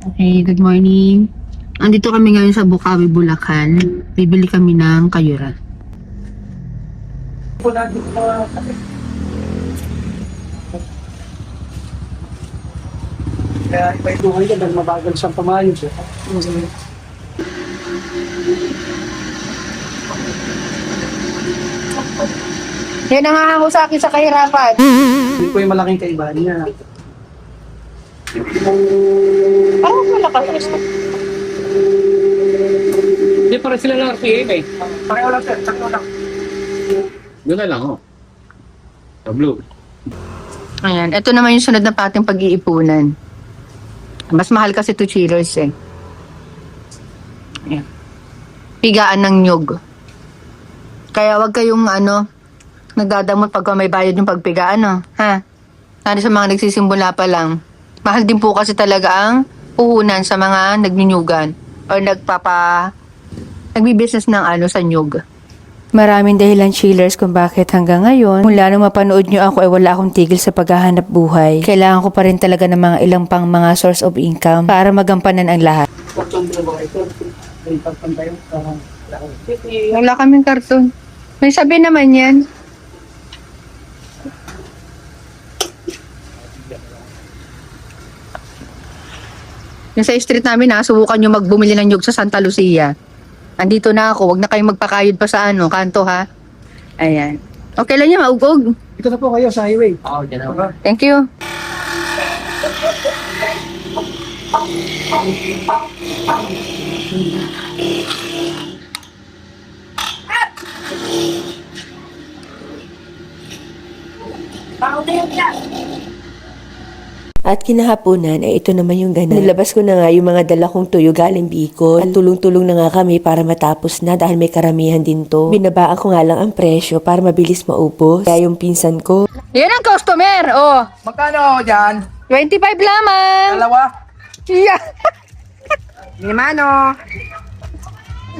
Okay, good morning. Andito kami ngayon sa Bukawi, Bulacan. Bibili kami ng kayuran. Kaya iba-ibuhay ka dahil mabagal siyang pamayos. Yan ang hahango sa akin sa kahirapan. Hindi po yung malaking kaibahan niya. Parang malakas. Hindi para sila ng RPM eh. Pareho lang sir, sakto lang. Doon na lang oh. Sa blue. Ayan, ito naman yung sunod na pating pag-iipunan. Mas mahal kasi ito chillers eh. Ayan. Pigaan ng nyug. Kaya wag kayong nagdadamot pag may bayad yung pagpigaan, ha? Lalo sa mga nagsisimula pa lang. Mahal din po kasi talaga ang puhunan sa mga nagninyugan or nagbi-business ng sa nyug. Maraming dahilan chillers kung bakit hanggang ngayon, mula nung mapanood nyo ako ay wala akong tigil sa paghahanap buhay. Kailangan ko pa rin talaga ng mga ilang pang mga source of income para magampanan ang lahat. Wala kaming karton. May sabi naman yan. Yung sa street namin subukan nyo magbumili ng nyug sa Santa Lucia. Andito na ako, wag na kayong magpakayod pa sa kanto ha. Ayan. Okay lang yan, maugog. Ito na po kayo sa highway. Oo, dyan ako. Thank you. At kinahaponan ay ito naman yung ganun. Nilabas ko na nga yung mga dala kong tuyo galing Bicol. At tulong-tulong na nga kami para matapos na dahil may karamihan din to. Binabaan ko nga lang ang presyo para mabilis maubos. Kaya yung pinsan ko, Yan ang customer. Oh, Magkano dyan? 25 lamang. Dalawa? Yeah. Limano.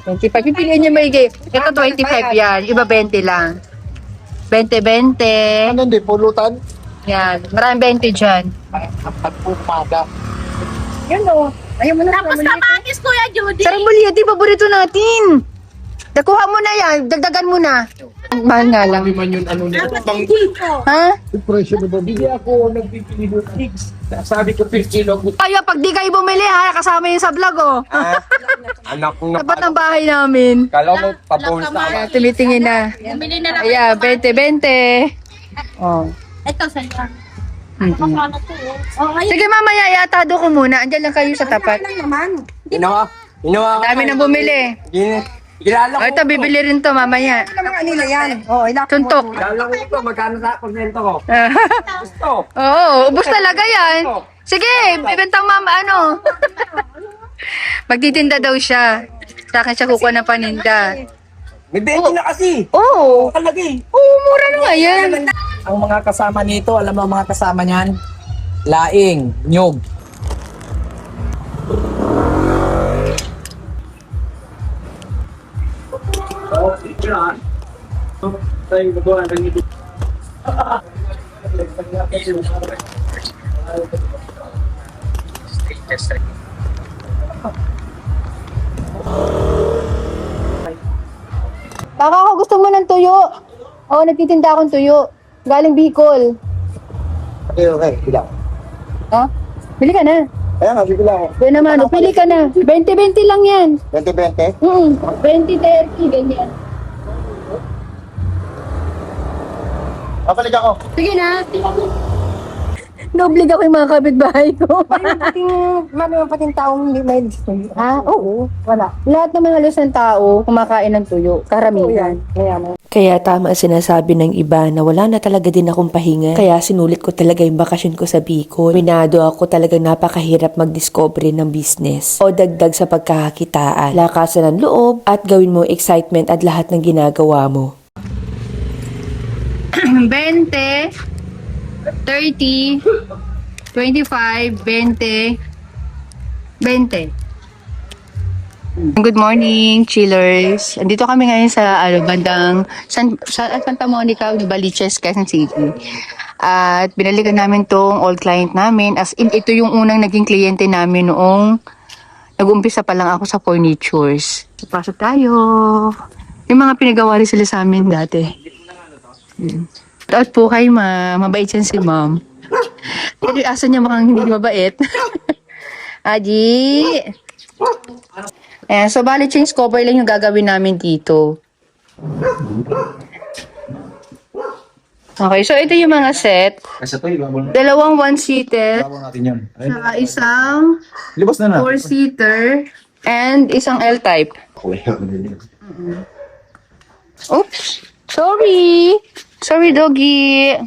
25. Pipiliin niyo maigi. Ito 25 yan. Iba 20 lang. 20. Ano hindi, pulutan? Yan. Maraming 20 dyan. Pagpumada. Yan o. Ayaw mo na. Tapos kapangis, Kuya Judy. Sarang di paborito natin. Nakuha mo na yan. Dagdagan mo na. Ang mahal nga lang. Hindi man yun ano nito. Bang Ha? Presyo na ba? hindi ako nagpipili doon. Sabi ko 50 kilo. Kaya pag di kayo bumili ha, kasama yun sa vlog oh. Anak kong Tapat ng bahay namin. Kala mo papost na. Kaya tumitingin na. Bumili na lang. Ayan, 20. Oh. Ito, saan? Mm-mm. Ano to? Oh, ngayon Sige mamaya, iatado ko muna. Andyan lang kayo sa tapat. naman. Ginawa. Ang dami nang bumili. Kilala O, ito, bibili rin to mamaya. Kanila yan. Oh, Tuntok. Kilala ko ito. Magkano sa porsyento ko? Gusto. Oo, ubos talaga yan. Sige, bibentang mama, Magtitinda daw siya. Sa akin siya kukuha ng paninda. May 20 na kasi. Oo. Kalagi. Oo, mura na nga yan. Ang mga kasama nito, alam mo ang mga kasama niyan? Laing, nyog. Baka ako gusto mo ng tuyo. Oo, nagtitinda akong tuyo. Galing Bicol. Okay, bilang. Ha? Bili ka na. Kaya nga, bibilang ako. Kaya naman, pili ka na. 20-20 lang yan. 20-20? 20-30, ganyan. Kapalik ako. Sige na. Naoblig ako yung mga kapitbahay ko. pating taong hindi may gusto. Ah, oo. Wala. Lahat naman halos ng tao kumakain ng tuyo. Karamihan. kaya tama ang sinasabi ng iba na wala na talaga din akong pahinga. Kaya sinulit ko talaga yung bakasyon ko sa Bicol. Minado ako talagang napakahirap mag-discover ng business o dagdag sa pagkakakitaan. Lakasan ng loob at gawin mo excitement at lahat ng ginagawa mo. 20, 30, 25, 20, 20. Good morning, chillers. Andito kami ngayon sa bandang Santa Monica, Baliches, Quezon City. At binalikan namin tong old client namin. As in, ito yung unang naging kliyente namin noong nag-umpisa pa lang ako sa furnitures. Pasok tayo. Yung mga pinagawa rin sila sa amin dati. At po kay mabait yan si ma'am. Pero asa niya mukhang hindi mabait. Aji! Ayan, so bali change cover lang yung gagawin namin dito. Okay, so ito yung mga set. Kasi ito, ibabon Dalawang one-seater, natin yun. saka isang Libas na na. four-seater, and isang L-type. Oops! Sorry! Sorry, doggy!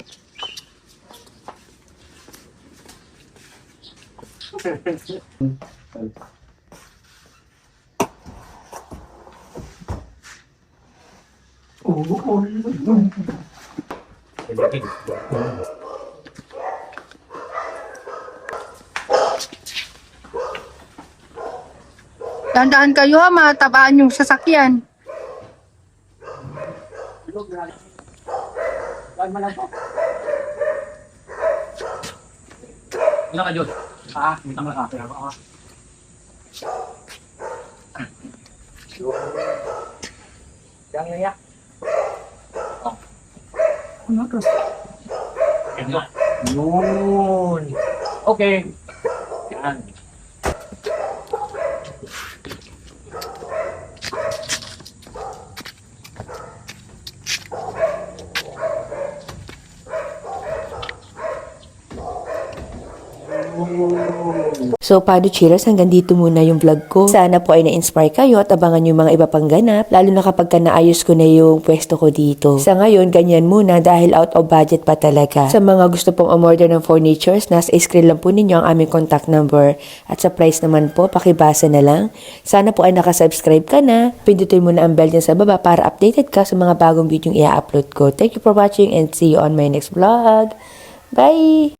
Tandaan kayo ha, matabaan yung sasakyan. Ilan ka, Jod? Mitang lang ka. Yang naya. Yun. Okay. Yan. So, paano cheers? Hanggang dito muna yung vlog ko. Sana po ay na-inspire kayo at abangan yung mga iba pang ganap, lalo na kapag naayos ko na yung pwesto ko dito. Sa ngayon, ganyan muna dahil out of budget pa talaga. Sa mga gusto pong umorder ng furnitures, nasa screen lang po ninyo ang aming contact number. At sa price naman po, pakibasa na lang. Sana po ay nakasubscribe ka na. Pindutin mo na ang bell dyan sa baba para updated ka sa mga bagong video yung i-upload ko. Thank you for watching and see you on my next vlog. Bye!